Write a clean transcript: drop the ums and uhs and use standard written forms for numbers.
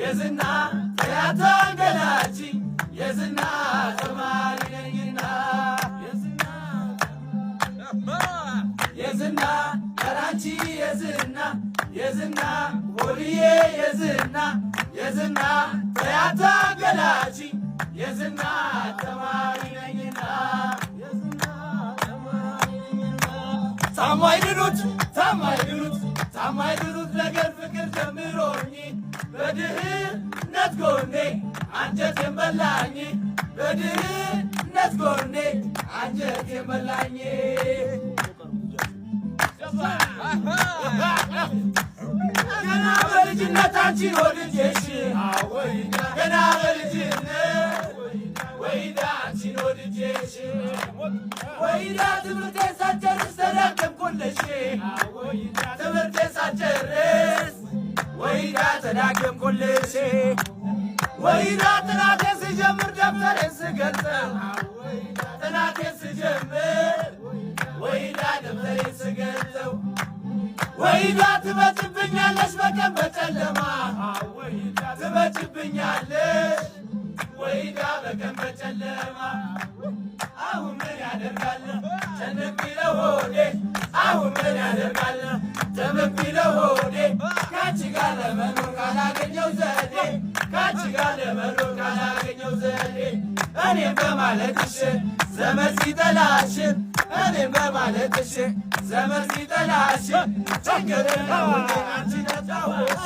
የዝና ያታንገላች የዝና ተማሪ ነኝና የዝና ቀራንቺ የዝና ሆልዬ የዝና ያታንገላች የዝና ተማሪ ነኝና ታማኝ ድሩት ነገር ፍቅር ጀምሮኝ በድህነት ጎኔ አንጀቴን በላኝ በድህነት ጎኔ አንጀቴን በላኝ ገና በልጅነት አንቺን ወድጄሽ ገና በልጅነት ወይዳ አንቺን ወድጄሽ ወይዳ ትምህርቴን ሳልጨርስ ተዳከምኩልሽ ትምህርቴን ሳልጨርስ ወይዳ ተዳከምኩልሽ ወይዳ ጥናቴን ስጀምር ደብተሬን ስገልጠው ጥናቴን ስጀምር ወይዳ ደብተሬን ስገልጠው ወይዳ ትመጭብኛለሽ በቀን በጨለማ ትመጭብኛለሽ ወይዳ በቀን በጨለማ አሁን ምን ያደርጋል ጨነቅ ቢለው ሆዴ አሁን ምን ያደርጋል ጨነቅ ቢለው ሆዴ ካንቺ ጋር ለመኖር ካላገኘው ዘዴ ካንቺ ጋር ለመኖር ካላገኘው ዘዴ እኔም በማለትሽ ዘመድ ሲጠላሽ እኔም በማለትሽ ዘመድ ሲጠላሽ ችግርን አንቺ ነጣዎች